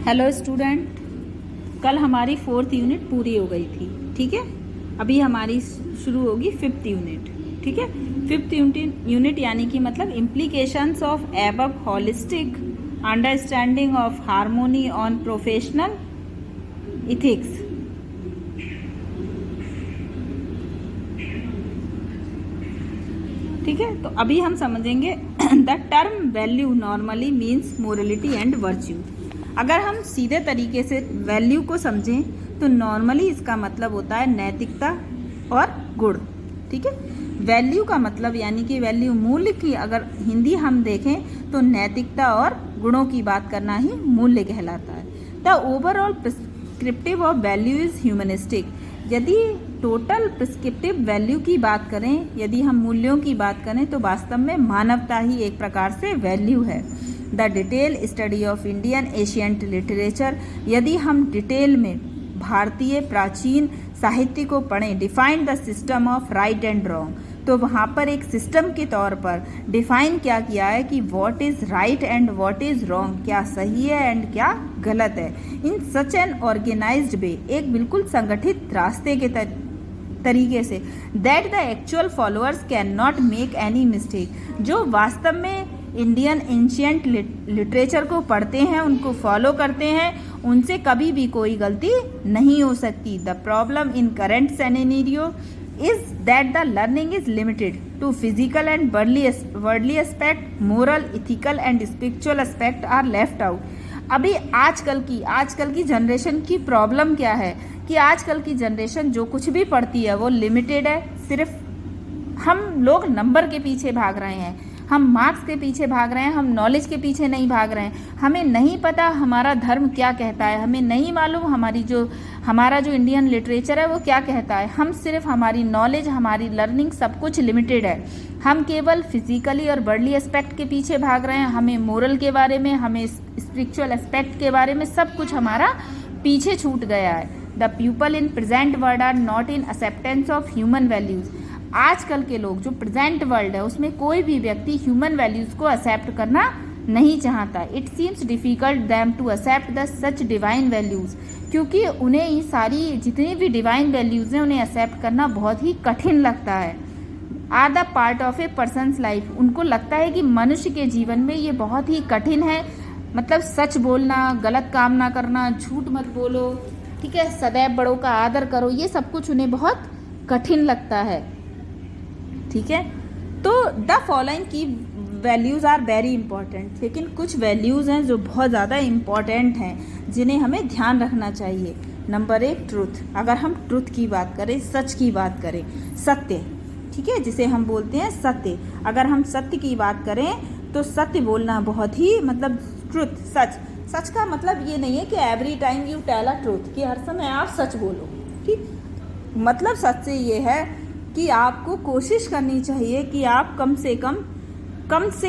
Hello student, कल हमारी 4th unit पूरी हो गई थी। ठीक है, अभी हमारी शुरू होगी 5th यूनिट। ठीक है, 5th यूनिट यानी कि मतलब implications of above holistic understanding of harmony on professional ethics. ठीक है, तो अभी हम समझेंगे the term value normally means morality and virtue. अगर हम सीधे तरीके से वैल्यू को समझें तो नॉर्मली इसका मतलब होता है नैतिकता और गुण। ठीक है, वैल्यू का मतलब यानी कि वैल्यू मूल्य की अगर हिंदी हम देखें तो नैतिकता और गुणों की बात करना ही मूल्य कहलाता है। The overall prescriptive of value is humanistic. यदि टोटल प्रिस्क्रिप्टिव वैल्यू की बात करें, यदि हम मूल्यों की बात करें तो वास्तव में मानवता ही एक प्रकार से वैल्यू है। The detail study of Indian ancient literature. यदि हम डिटेल में भारतीय प्राचीन साहित्य को पढ़ें, define the system of right and wrong, तो वहाँ पर एक सिस्टम के तौर पर डिफाइन क्या किया है कि what is right and what is wrong, क्या सही है एंड क्या गलत है। इन सच एन ऑर्गेनाइज्ड वे, एक बिल्कुल संगठित रास्ते के तरीके से, that the actual followers can not make any mistake. जो वास्तव में इंडियन एंशियंट लिटरेचर को पढ़ते हैं, उनको फॉलो करते हैं, उनसे कभी भी कोई गलती नहीं हो सकती। The problem in current scenario is that the learning is limited to physical and worldly aspect, moral, ethical and spiritual aspect are left out. अभी आजकल की जनरेशन की प्रॉब्लम क्या है कि आजकल की जनरेशन जो कुछ भी पढ़ती है वो लिमिटेड है। सिर्फ हम लोग नंबर के पीछे भाग रहे हैं, हम मार्क्स के पीछे भाग रहे हैं, हम नॉलेज के पीछे नहीं भाग रहे हैं। हमें नहीं पता हमारा धर्म क्या कहता है, हमें नहीं मालूम हमारा जो इंडियन लिटरेचर है वो क्या कहता है। हम सिर्फ हमारी नॉलेज, हमारी लर्निंग सब कुछ लिमिटेड है। हम केवल फिजिकली और वर्ल्डली एस्पेक्ट के पीछे भाग रहे हैं। हमें मोरल के बारे में, हमें स्पिरिचुअल एस्पेक्ट के बारे में सब कुछ हमारा पीछे छूट गया है। The people in present world are not in acceptance of human values. आजकल के लोग जो प्रेजेंट वर्ल्ड है उसमें कोई भी व्यक्ति ह्यूमन वैल्यूज़ को एक्सेप्ट करना नहीं चाहता। It seems difficult them to accept the such divine values, क्योंकि उन्हें ये सारी जितनी भी डिवाइन वैल्यूज़ हैं उन्हें एक्सेप्ट करना बहुत ही कठिन लगता है। Are the part of a person's life. उनको लगता है कि मनुष्य के जीवन में ये बहुत ही कठिन है। मतलब सच बोलना, गलत काम ना करना, झूठ मत बोलो, ठीक है, सदैव बड़ों का आदर करो, ये सब कुछ उन्हें बहुत कठिन लगता है। ठीक है, तो द फॉलोइंग की वैल्यूज़ आर वेरी इंपॉर्टेंट। लेकिन कुछ वैल्यूज़ हैं जो बहुत ज़्यादा इम्पॉर्टेंट हैं, जिन्हें हमें ध्यान रखना चाहिए। Number 1 truth. अगर हम ट्रुथ की बात करें, सच की बात करें, सत्य, ठीक है, जिसे हम बोलते हैं सत्य। अगर हम सत्य की बात करें तो सत्य बोलना बहुत ही मतलब ट्रुथ, सच का मतलब ये नहीं है कि every time you tell a truth, कि हर समय आप सच बोलो। ठीक, मतलब सच से ये है कि आपको कोशिश करनी चाहिए कि आप कम से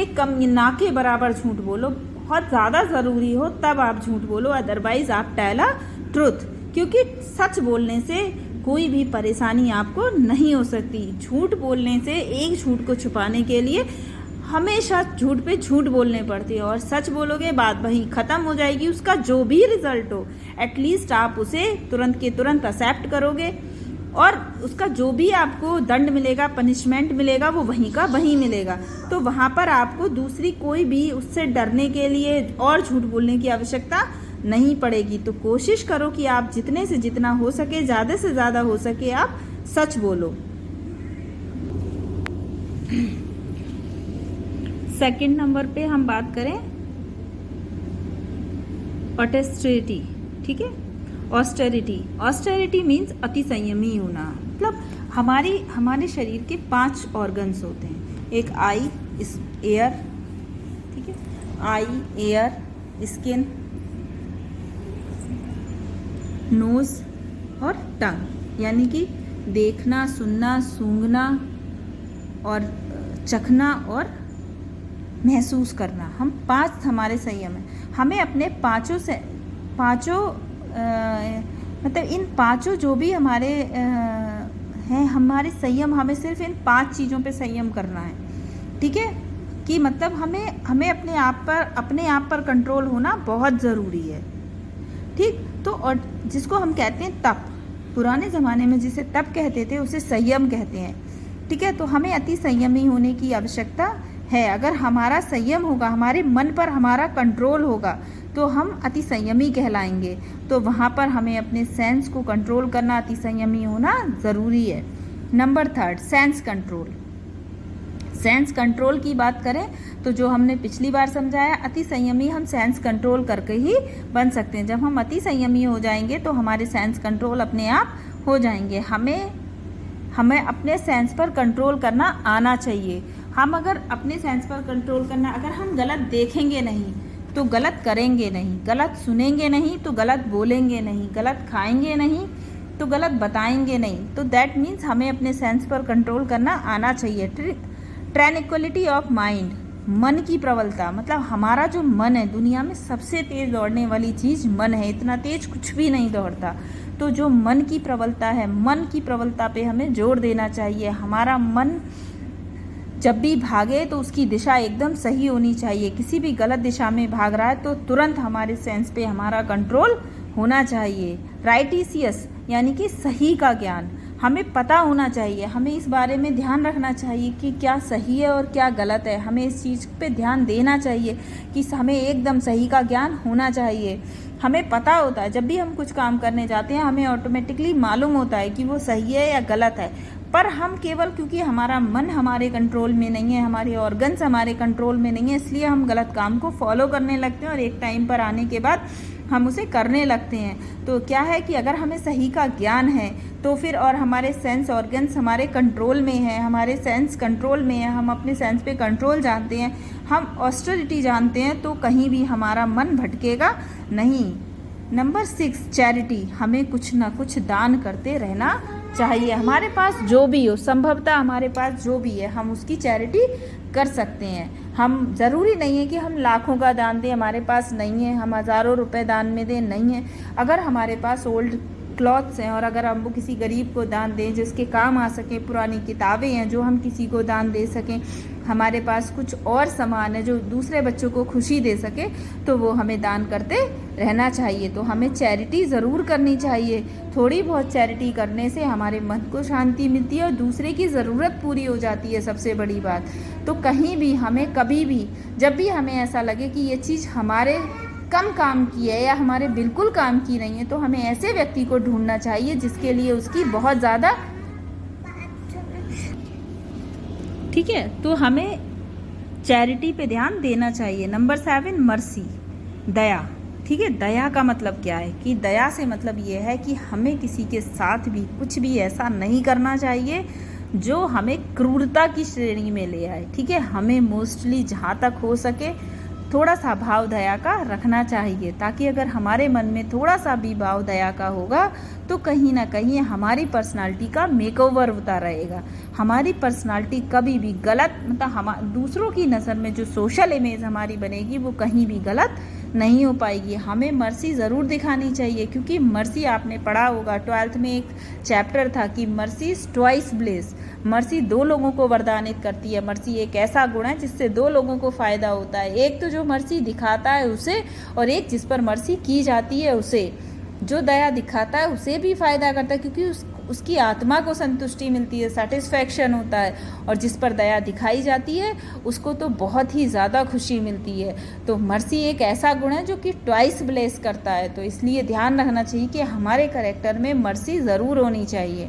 कम ना के बराबर झूठ बोलो। बहुत ज़्यादा ज़रूरी हो तब आप झूठ बोलो, अदरवाइज आप टेल अ ट्रुथ, क्योंकि सच बोलने से कोई भी परेशानी आपको नहीं हो सकती। झूठ बोलने से, एक झूठ को छुपाने के लिए हमेशा झूठ पे झूठ बोलने पड़ते हैं, और सच बोलोगे बात वहीं ख़त्म हो जाएगी। उसका जो भी रिजल्ट हो एटलीस्ट आप उसे तुरंत के तुरंत एक्सेप्ट करोगे, और उसका जो भी आपको दंड मिलेगा, पनिशमेंट मिलेगा, वो वहीं का वहीं मिलेगा। तो वहाँ पर आपको दूसरी कोई भी उससे डरने के लिए और झूठ बोलने की आवश्यकता नहीं पड़ेगी। तो कोशिश करो कि आप जितने से जितना हो सके, ज़्यादा से ज़्यादा हो सके, आप सच बोलो। सेकंड नंबर पे हम बात करें ऑटेस्टिरिटी। ठीक है, ऑस्टेरिटी मीन्स अति संयमी होना। मतलब हमारे शरीर के 5 ऑर्गन्स होते हैं। एक आई, एयर, ठीक है, आई, एयर, स्किन, नोज और टंग, यानी कि देखना, सुनना, सूंघना और चखना और महसूस करना। हम 5 हमारे संयम है। हमें अपने पाँचों मतलब इन 5 जो भी हमारे हैं, हमारे संयम, हमें सिर्फ इन 5 चीज़ों पे संयम करना है। ठीक है, कि मतलब हमें अपने आप पर कंट्रोल होना बहुत ज़रूरी है। ठीक। तो और जिसको हम कहते हैं तप, पुराने ज़माने में जिसे तप कहते थे उसे संयम कहते हैं, ठीक है। तो हमें अति संयमी होने की आवश्यकता है। अगर हमारा संयम होगा, हमारे मन पर हमारा कंट्रोल होगा, तो हम अति संयमी कहलाएंगे। तो वहाँ पर हमें अपने सेंस को कंट्रोल करना, अति संयमी होना ज़रूरी है। Number 3, sense control. Sense control की बात करें तो जो हमने पिछली बार समझाया, अति संयमी हम सेंस कंट्रोल करके ही बन सकते हैं। जब हम अति संयमी हो जाएंगे तो हमारे सेंस कंट्रोल अपने आप हो जाएंगे। हमें अपने सेंस पर कंट्रोल करना आना चाहिए। हम अगर अपने सेंस पर कंट्रोल करना, अगर हम गलत देखेंगे नहीं तो गलत करेंगे नहीं, गलत सुनेंगे नहीं तो गलत बोलेंगे नहीं, गलत खाएंगे नहीं तो गलत बताएंगे नहीं। तो दैट मीन्स हमें अपने सेंस पर कंट्रोल करना आना चाहिए। ट्रैंक्विलिटी ऑफ माइंड, मन की प्रबलता, मतलब हमारा जो मन है, दुनिया में सबसे तेज दौड़ने वाली चीज़ मन है, इतना तेज कुछ भी नहीं दौड़ता। तो जो मन की प्रबलता है, मन की प्रबलता पे हमें जोर देना चाहिए। हमारा मन जब भी भागे तो उसकी दिशा एकदम सही होनी चाहिए। किसी भी गलत दिशा में भाग रहा है तो तुरंत हमारे सेंस पे हमारा कंट्रोल होना चाहिए। राइटिशियस यानी कि सही का ज्ञान, हमें पता होना चाहिए, हमें इस बारे में ध्यान रखना चाहिए कि क्या सही है और क्या गलत है। हमें इस चीज़ पे ध्यान देना चाहिए कि हमें एकदम सही का ज्ञान होना चाहिए। हमें पता होता है, जब भी हम कुछ काम करने जाते हैं हमें ऑटोमेटिकली मालूम होता है कि वो सही है या गलत है, पर हम केवल क्योंकि हमारा मन हमारे कंट्रोल में नहीं है, हमारे ऑर्गन्स हमारे कंट्रोल में नहीं है, इसलिए हम गलत काम को फॉलो करने लगते हैं और एक टाइम पर आने के बाद हम उसे करने लगते हैं। तो क्या है कि अगर हमें सही का ज्ञान है तो फिर, और हमारे सेंस ऑर्गन्स हमारे कंट्रोल में है, हमारे सेंस कंट्रोल में है, हम अपने सेंस पे कंट्रोल जानते हैं, हम ऑस्टेरिटी जानते हैं, तो कहीं भी हमारा मन भटकेगा नहीं। नंबर 6, चैरिटी, हमें कुछ ना कुछ दान करते रहना चाहिए। हमारे पास जो भी हो, संभवतः हमारे पास जो भी है हम उसकी चैरिटी कर सकते हैं। हम ज़रूरी नहीं है कि हम लाखों का दान दें, हमारे पास नहीं है हम हज़ारों रुपए दान में दें, नहीं है। अगर हमारे पास ओल्ड क्लॉथ्स हैं और अगर हम वो किसी गरीब को दान दें जिसके काम आ सके, पुरानी किताबें हैं जो हम किसी को दान दे सकें, हमारे पास कुछ और सामान है जो दूसरे बच्चों को खुशी दे सके, तो वो हमें दान करते रहना चाहिए। तो हमें चैरिटी ज़रूर करनी चाहिए। थोड़ी बहुत चैरिटी करने से हमारे मन को शांति मिलती है और दूसरे की ज़रूरत पूरी हो जाती है, सबसे बड़ी बात। तो कहीं भी हमें, कभी भी, जब भी हमें ऐसा लगे कि ये चीज़ हमारे कम काम की है या हमारे बिल्कुल काम की नहीं है, तो हमें ऐसे व्यक्ति को ढूंढना चाहिए जिसके लिए उसकी बहुत ज़्यादा, ठीक है। तो हमें चैरिटी पे ध्यान देना चाहिए। नंबर 7, मर्सी, दया, ठीक है। दया का मतलब क्या है कि दया से मतलब ये है कि हमें किसी के साथ भी कुछ भी ऐसा नहीं करना चाहिए जो हमें क्रूरता की श्रेणी में ले आए, ठीक है। हमें मोस्टली जहाँ तक हो सके थोड़ा सा भाव दया का रखना चाहिए, ताकि अगर हमारे मन में थोड़ा सा भी भाव दया का होगा तो कहीं ना कहीं हमारी पर्सनालिटी का मेकओवर होता रहेगा। हमारी पर्सनालिटी कभी भी गलत, मतलब दूसरों की नज़र में जो सोशल इमेज हमारी बनेगी वो कहीं भी गलत नहीं हो पाएगी। हमें मर्सी ज़रूर दिखानी चाहिए, क्योंकि मर्सी, आपने पढ़ा होगा 12th में एक चैप्टर था कि mercy is twice bless, mercy 2 लोगों को वरदानित करती है। मर्सी एक ऐसा गुण है जिससे 2 लोगों को फ़ायदा होता है, एक तो जो मर्सी दिखाता है उसे, और एक जिस पर मर्सी की जाती है उसे। जो दया दिखाता है उसे भी फ़ायदा करता है, क्योंकि उसकी आत्मा को संतुष्टि मिलती है, सेटिस्फैक्शन होता है, और जिस पर दया दिखाई जाती है उसको तो बहुत ही ज़्यादा खुशी मिलती है। तो मर्सी एक ऐसा गुण है जो कि ट्वाइस ब्लेस करता है, तो इसलिए ध्यान रखना चाहिए कि हमारे कैरेक्टर में मर्सी ज़रूर होनी चाहिए।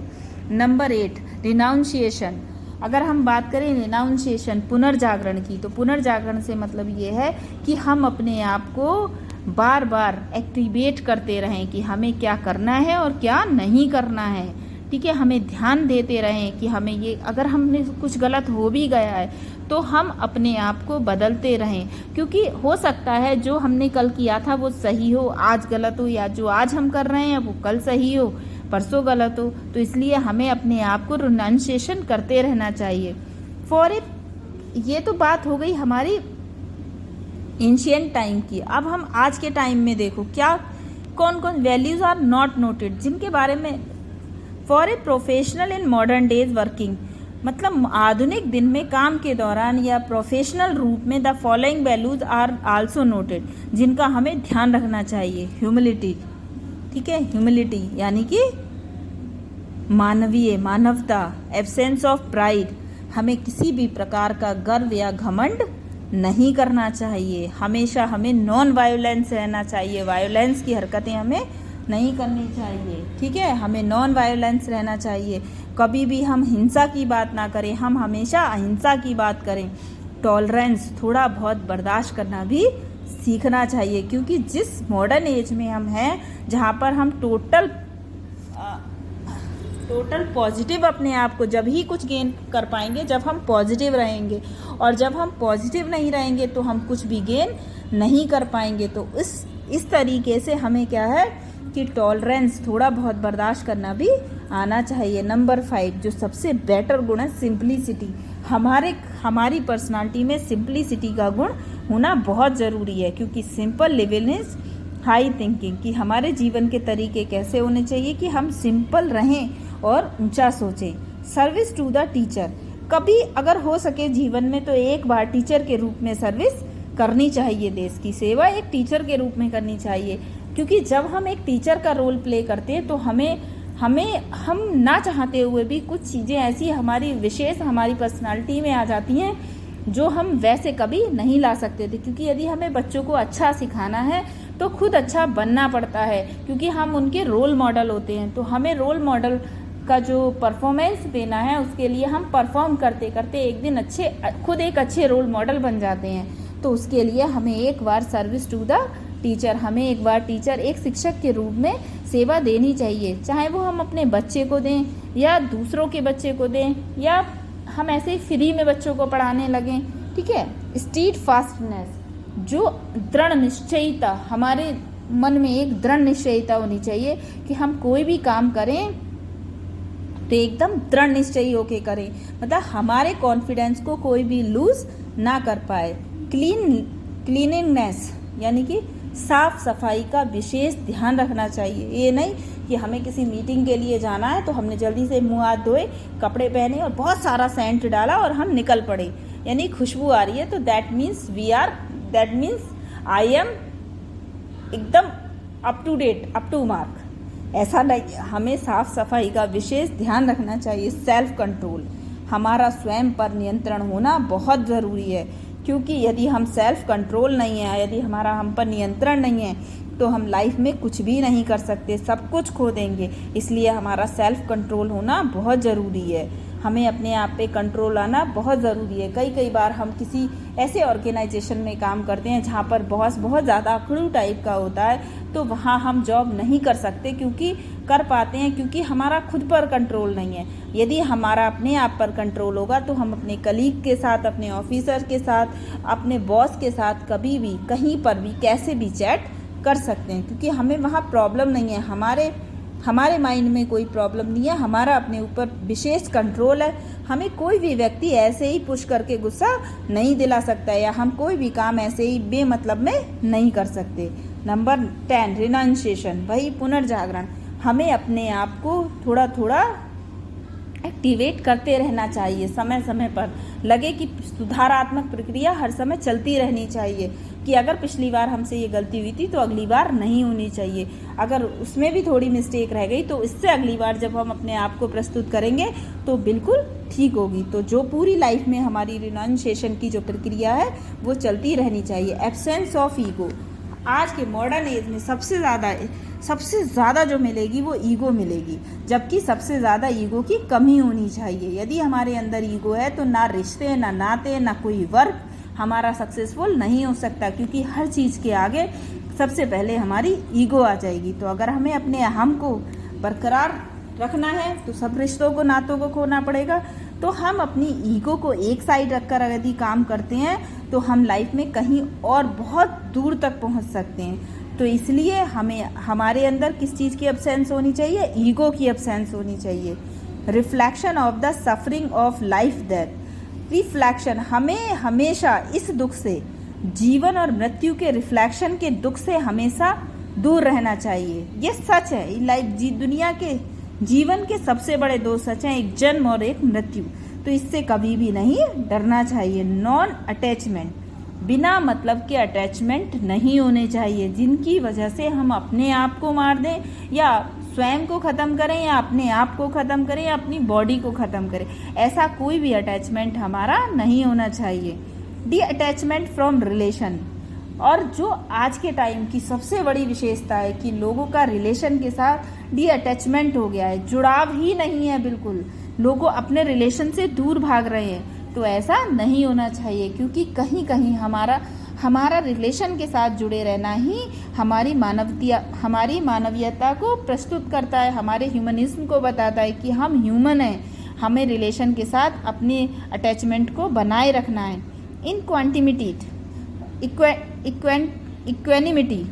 नंबर 8, रिनाउंशिएशन। अगर हम बात करें रिनाउंशिएशन, पुनर्जागरण की, तो पुनर्जागरण से मतलब ये है कि हम अपने आप को बार बार एक्टिवेट करते रहें कि हमें क्या करना है और क्या नहीं करना है, ठीक है। हमें ध्यान देते रहें कि हमें ये, अगर हमने कुछ गलत हो भी गया है तो हम अपने आप को बदलते रहें, क्योंकि हो सकता है जो हमने कल किया था वो सही हो, आज गलत हो, या जो आज हम कर रहे हैं वो कल सही हो, परसों गलत हो। तो इसलिए हमें अपने आप को रिनाउंशिएशन करते रहना चाहिए। ये तो बात हो गई हमारी एंशिएंट टाइम की। अब हम आज के टाइम में देखो क्या कौन कौन वैल्यूज आर नॉट नोटेड, जिनके बारे में, for a professional in modern days working, मतलब आधुनिक दिन में काम के दौरान या प्रोफेशनल रूप में the following values are also noted, जिनका हमें ध्यान रखना चाहिए। ह्यूमिलिटी, ठीक है। ह्यूमिलिटी यानी कि मानवीय, मानवता। एब्सेंस ऑफ प्राइड, हमें किसी भी प्रकार का गर्व या घमंड नहीं करना चाहिए। हमेशा हमें नॉन वायोलेंस रहना चाहिए, वायोलेंस की हरकतें हमें नहीं करनी चाहिए, ठीक है। हमें नॉन वायोलेंस रहना चाहिए, कभी भी हम हिंसा की बात ना करें, हम हमेशा अहिंसा की बात करें। टॉलरेंस, थोड़ा बहुत बर्दाश्त करना भी सीखना चाहिए, क्योंकि जिस मॉडर्न एज में हम हैं, जहाँ पर हम टोटल पॉजिटिव अपने आप को जब ही कुछ गेन कर पाएंगे जब हम पॉजिटिव रहेंगे, और जब हम पॉजिटिव नहीं रहेंगे तो हम कुछ भी गेन नहीं कर पाएंगे। तो इस तरीके से हमें क्या है कि टॉलरेंस, थोड़ा बहुत बर्दाश्त करना भी आना चाहिए। नंबर 5 जो सबसे बेटर गुण है, सिंप्लिसिटी। हमारी पर्सनालिटी में सिंप्लिसिटी का गुण होना बहुत ज़रूरी है, क्योंकि simple living is high thinking, कि हमारे जीवन के तरीके कैसे होने चाहिए कि हम सिंपल रहें और ऊंचा सोचें। सर्विस टू द टीचर, कभी अगर हो सके जीवन में तो एक बार टीचर के रूप में सर्विस करनी चाहिए। देश की सेवा एक टीचर के रूप में करनी चाहिए, क्योंकि जब हम एक टीचर का रोल प्ले करते हैं तो हम ना चाहते हुए भी कुछ चीज़ें ऐसी हमारी विशेष हमारी पर्सनालिटी में आ जाती हैं जो हम वैसे कभी नहीं ला सकते थे। क्योंकि यदि हमें बच्चों को अच्छा सिखाना है तो खुद अच्छा बनना पड़ता है, क्योंकि हम उनके रोल मॉडल होते हैं। तो हमें रोल मॉडल का जो परफॉर्मेंस देना है, उसके लिए हम परफॉर्म करते करते एक दिन खुद एक अच्छे रोल मॉडल बन जाते हैं। तो उसके लिए हमें एक बार सर्विस टू द टीचर, हमें एक बार एक शिक्षक के रूप में सेवा देनी चाहिए, चाहे वो हम अपने बच्चे को दें या दूसरों के बच्चे को दें, या हम ऐसे ही फ्री में बच्चों को पढ़ाने लगें, ठीक है। स्टीड फास्टनेस, जो दृढ़ निश्चयता, हमारे मन में एक दृढ़ निश्चयता होनी चाहिए कि हम कोई भी काम करें तो एकदम दृढ़ निश्चयी होके करें, मतलब हमारे कॉन्फिडेंस को कोई भी लूज ना कर पाए। क्लीनिंगनेस यानी कि साफ सफाई का विशेष ध्यान रखना चाहिए। ये नहीं कि हमें किसी मीटिंग के लिए जाना है तो हमने जल्दी से मुंह हाथ धोए, कपड़े पहने और बहुत सारा सेंट डाला और हम निकल पड़े, यानी खुशबू आ रही है तो दैट मीन्स आई एम एकदम up to date, up to mark. ऐसा नहीं, हमें साफ सफाई का विशेष ध्यान रखना चाहिए। सेल्फ कंट्रोल, हमारा स्वयं पर नियंत्रण होना बहुत ज़रूरी है, क्योंकि यदि हम सेल्फ कंट्रोल नहीं है, यदि हमारा हम पर नियंत्रण नहीं है तो हम लाइफ में कुछ भी नहीं कर सकते, सब कुछ खो देंगे। इसलिए हमारा सेल्फ कंट्रोल होना बहुत ज़रूरी है, हमें अपने आप पे कंट्रोल आना बहुत ज़रूरी है। कई बार हम किसी ऐसे ऑर्गेनाइजेशन में काम करते हैं जहाँ पर बॉस बहुत ज़्यादा अकड़ू टाइप का होता है, तो वहाँ हम जॉब नहीं कर सकते, क्योंकि हमारा खुद पर कंट्रोल नहीं है। यदि हमारा अपने आप पर कंट्रोल होगा तो हम अपने कलीग के साथ, अपने ऑफिसर के साथ, अपने बॉस के साथ कभी भी, कहीं पर भी, कैसे भी चैट कर सकते हैं, क्योंकि हमें वहाँ प्रॉब्लम नहीं है, हमारे माइंड में कोई प्रॉब्लम नहीं है, हमारा अपने ऊपर विशेष कंट्रोल है। हमें कोई भी व्यक्ति ऐसे ही पुश करके गुस्सा नहीं दिला सकता है, या हम कोई भी काम ऐसे ही बेमतलब में नहीं कर सकते। नंबर 10 रिनाउंसिएशन, वही पुनर्जागरण, हमें अपने आप को थोड़ा थोड़ा एक्टिवेट करते रहना चाहिए, समय समय पर। लगे कि सुधारात्मक प्रक्रिया हर समय चलती रहनी चाहिए, कि अगर पिछली बार हमसे ये गलती हुई थी तो अगली बार नहीं होनी चाहिए, अगर उसमें भी थोड़ी मिस्टेक रह गई तो इससे अगली बार जब हम अपने आप को प्रस्तुत करेंगे तो बिल्कुल ठीक होगी। तो जो पूरी लाइफ में हमारी रिनाउंसिएशन की जो प्रक्रिया है वो चलती रहनी चाहिए। एब्सेंस ऑफ ईगो, आज के मॉडर्न एज में सबसे ज़्यादा जो मिलेगी वो ईगो मिलेगी, जबकि सबसे ज़्यादा ईगो की कमी होनी चाहिए। यदि हमारे अंदर ईगो है तो ना रिश्ते, ना नाते, ना कोई वर्क हमारा सक्सेसफुल नहीं हो सकता, क्योंकि हर चीज़ के आगे सबसे पहले हमारी ईगो आ जाएगी। तो अगर हमें अपने अहम को बरकरार रखना है तो सब रिश्तों को, नातों को खोना पड़ेगा। तो हम अपनी ईगो को एक साइड रखकर यदि काम करते हैं तो हम लाइफ में कहीं और बहुत दूर तक पहुंच सकते हैं। तो इसलिए हमें हमारे अंदर किस चीज़ की एब्सेंस होनी चाहिए? ईगो की एब्सेंस होनी चाहिए। Reflection of the suffering of life death, reflection, हमें हमेशा इस दुख से, जीवन और मृत्यु के रिफ्लेक्शन के दुख से हमेशा दूर रहना चाहिए। ये सच है, लाइफ दुनिया के जीवन के सबसे बड़े दो सच हैं, एक जन्म और एक मृत्यु। तो इससे कभी भी नहीं डरना चाहिए। नॉन अटैचमेंट, बिना मतलब के अटैचमेंट नहीं होने चाहिए, जिनकी वजह से हम अपने आप को मार दें या स्वयं को ख़त्म करें या अपने आप को ख़त्म करें या अपनी बॉडी को ख़त्म करें। ऐसा कोई भी अटैचमेंट हमारा नहीं होना चाहिए। डी अटैचमेंट फ्रॉम रिलेशन, और जो आज के टाइम की सबसे बड़ी विशेषता है कि लोगों का रिलेशन के साथ डी अटैचमेंट हो गया है, जुड़ाव ही नहीं है बिल्कुल, लोग अपने रिलेशन से दूर भाग रहे हैं। तो ऐसा नहीं होना चाहिए, क्योंकि कहीं कहीं हमारा रिलेशन के साथ जुड़े रहना ही हमारी मानवीयता को प्रस्तुत करता है, हमारे ह्यूमनिज्म को बताता है कि हम ह्यूमन हैं, हमें रिलेशन के साथ अपने अटैचमेंट को बनाए रखना है। इन क्वांटिमिटी इक्वेनिमिटी,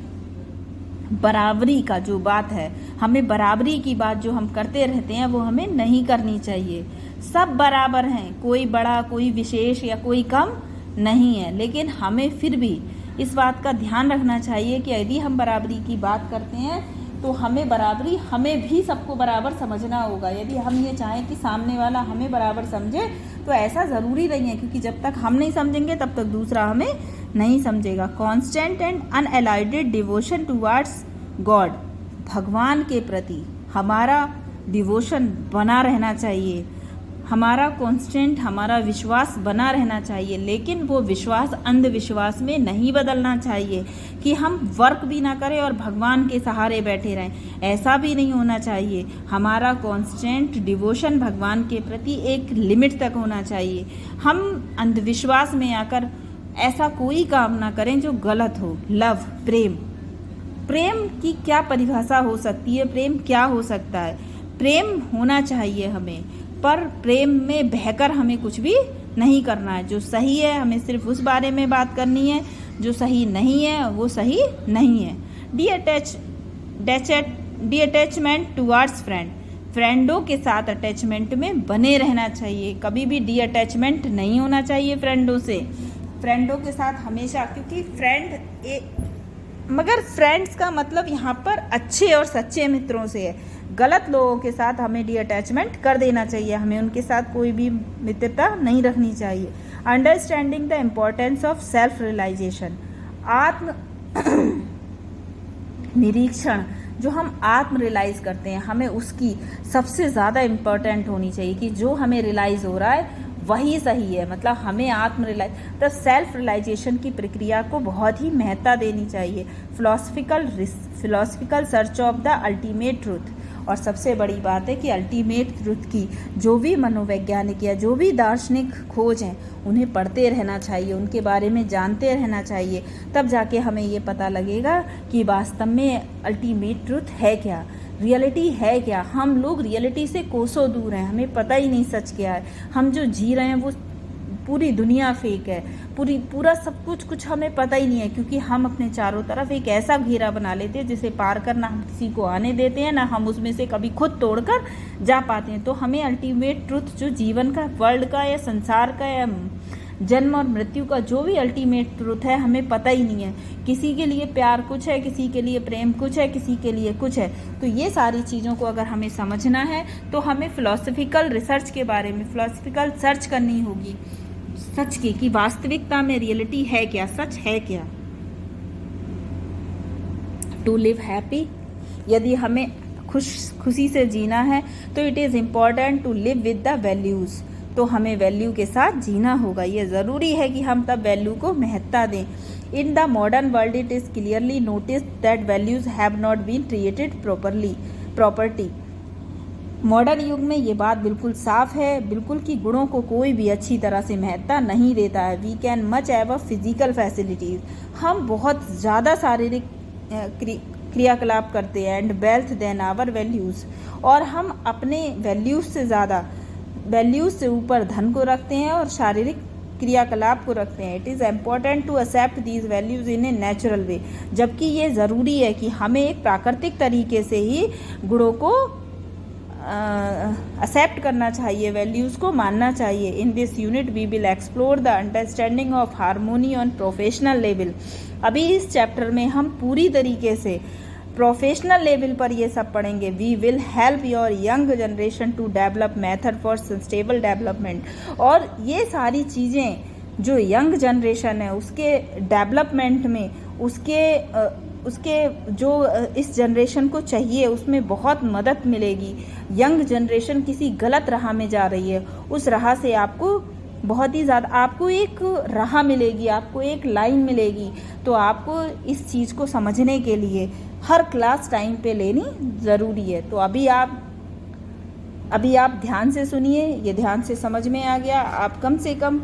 बराबरी का जो बात है, हमें बराबरी की बात जो हम करते रहते हैं वो हमें नहीं करनी चाहिए। सब बराबर हैं, कोई बड़ा, कोई विशेष या कोई कम नहीं है, लेकिन हमें फिर भी इस बात का ध्यान रखना चाहिए कि यदि हम बराबरी की बात करते हैं तो हमें भी सबको बराबर समझना होगा। यदि हम ये चाहें कि सामने वाला हमें बराबर समझे तो ऐसा ज़रूरी नहीं है, क्योंकि जब तक हम नहीं समझेंगे तब तक दूसरा हमें नहीं समझेगा। Constant and unalloyed devotion towards God, भगवान के प्रति हमारा डिवोशन बना रहना चाहिए, हमारा कॉन्स्टेंट, हमारा विश्वास बना रहना चाहिए, लेकिन वो विश्वास अंधविश्वास में नहीं बदलना चाहिए कि हम वर्क भी ना करें और भगवान के सहारे बैठे रहें। ऐसा भी नहीं होना चाहिए। हमारा कॉन्स्टेंट डिवोशन भगवान के प्रति एक लिमिट तक होना चाहिए। हम अंधविश्वास में आकर ऐसा कोई काम ना करें जो गलत हो। लव, प्रेम की क्या परिभाषा हो सकती है? प्रेम क्या हो सकता है? प्रेम होना चाहिए हमें, पर प्रेम में बहकर हमें कुछ भी नहीं करना है। जो सही है हमें सिर्फ उस बारे में बात करनी है, जो सही नहीं है वो सही नहीं है। डी अटैचमेंट टुवार्ड्स फ्रेंड, फ्रेंडों के साथ अटैचमेंट में बने रहना चाहिए, कभी भी डी अटैचमेंट नहीं होना चाहिए फ्रेंडों से। फ्रेंडों के साथ हमेशा, क्योंकि मगर फ्रेंड्स का मतलब यहाँ पर अच्छे और सच्चे मित्रों से है। गलत लोगों के साथ हमें डी अटैचमेंट कर देना चाहिए, हमें उनके साथ कोई भी मित्रता नहीं रखनी चाहिए। Understanding the importance of self realisation, आत्म निरीक्षण, जो हम आत्म रियलाइज करते हैं हमें उसकी सबसे ज़्यादा इम्पोर्टेंट होनी चाहिए कि जो हमें रियलाइज़ हो रहा है वही सही है। मतलब हमें आत्म रियलाइज, तो सेल्फ रियलाइजेशन की प्रक्रिया को बहुत ही महत्ता देनी चाहिए। Philosophical search of the ultimate truth, और सबसे बड़ी बात है कि अल्टीमेट ट्रूथ की जो भी मनोवैज्ञानिक या जो भी दार्शनिक खोज हैं उन्हें पढ़ते रहना चाहिए, उनके बारे में जानते रहना चाहिए, तब जाके हमें ये पता लगेगा कि वास्तव में अल्टीमेट ट्रूथ है क्या, रियलिटी है क्या। हम लोग रियलिटी से कोसों दूर हैं, हमें पता ही नहीं सच क्या है। हम जो जी रहे हैं वो पूरी दुनिया फेक है, पूरा सब कुछ हमें पता ही नहीं है, क्योंकि हम अपने चारों तरफ एक ऐसा घेरा बना लेते हैं जिसे पार कर ना हम किसी को आने देते हैं, ना हम उसमें से कभी खुद तोड़कर जा पाते हैं। तो हमें अल्टीमेट ट्रुथ, जो जीवन का, वर्ल्ड का या संसार का या जन्म और मृत्यु का जो भी अल्टीमेट ट्रुथ है, हमें पता ही नहीं है। किसी के लिए प्यार कुछ है, किसी के लिए प्रेम कुछ है, किसी के लिए कुछ है। तो ये सारी चीज़ों को अगर हमें समझना है तो हमें फिलॉसफिकल रिसर्च के बारे में फिलॉसफिकल सर्च करनी होगी, सच की, कि वास्तविकता में रियलिटी है क्या, सच है क्या। टू लिव हैप्पी, यदि हमें खुशी से जीना है तो it is important to live with the values, तो हमें वैल्यू के साथ जीना होगा। ये ज़रूरी है कि हम तब वैल्यू को महत्ता दें। In the modern world it is clearly notice that values have not been created property. Modern युग में ये बात बिल्कुल साफ है, बिल्कुल, कि गुणों को कोई भी अच्छी तरह से महत्ता नहीं देता है। We can much have a physical facilities, हम बहुत ज़्यादा शारीरिक क्रियाकलाप करते हैं, and wealth than our values, और हम अपने वैल्यूज़ से ऊपर धन को रखते हैं और शारीरिक क्रियाकलाप को रखते हैं। It is important to accept these values in a natural way, जबकि ये ज़रूरी है कि हमें एक प्राकृतिक तरीके से ही गुणों को एक्सेप्ट करना चाहिए, वैल्यूज़ को मानना चाहिए। In this unit we will explore the understanding of harmony on professional level. अभी इस चैप्टर में हम पूरी तरीके से प्रोफेशनल लेवल पर ये सब पढ़ेंगे। We will help your young generation to develop method for sustainable development, और ये सारी चीज़ें जो यंग जनरेशन है उसके डेवलपमेंट में, उसके जो इस जनरेशन को चाहिए उसमें बहुत मदद मिलेगी। यंग जनरेशन किसी गलत राह में जा रही है, उस राह से आपको बहुत ही ज़्यादा, आपको एक राह मिलेगी, आपको एक लाइन मिलेगी। तो आपको इस चीज़ को समझने के लिए हर क्लास टाइम पे लेनी ज़रूरी है। तो अभी आप ध्यान से सुनिए, ये ध्यान से समझ में आ गया। आप कम से कम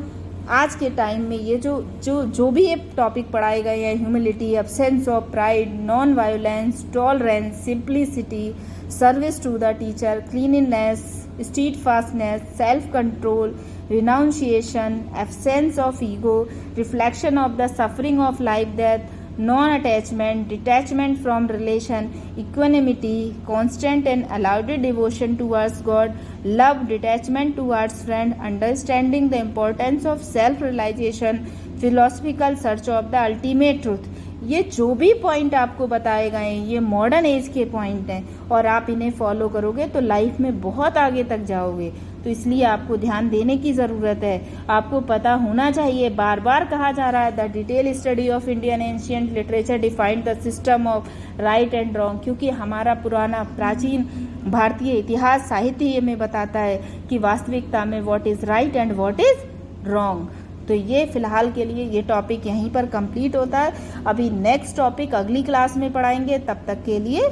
आज के टाइम में ये जो भी ये टॉपिक पढ़ाए गए हैं, humility, absence of pride, non violence, tolerance, simplicity, service to the teacher, cleanliness, steadfastness, self control, renunciation, absence of ego, reflection of the suffering of life death, non-attachment, detachment from relation, equanimity, constant and allowed devotion towards God, love, detachment towards friend, understanding the importance of self-realization, philosophical search of the ultimate truth। ये जो भी point आपको बताए गए हैं ये modern age के point हैं और आप इन्हें फॉलो करोगे तो लाइफ में बहुत आगे तक जाओगे। तो इसलिए आपको ध्यान देने की ज़रूरत है। आपको पता होना चाहिए, बार बार कहा जा रहा है the detail study of Indian ancient literature defined the system of right and wrong, क्योंकि हमारा पुराना प्राचीन भारतीय इतिहास साहित्य हमें बताता है कि वास्तविकता में what is right and what is wrong. तो ये फिलहाल के लिए ये टॉपिक यहीं पर कंप्लीट होता है। अभी नेक्स्ट टॉपिक अगली क्लास में पढ़ाएंगे, तब तक के लिए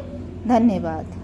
धन्यवाद।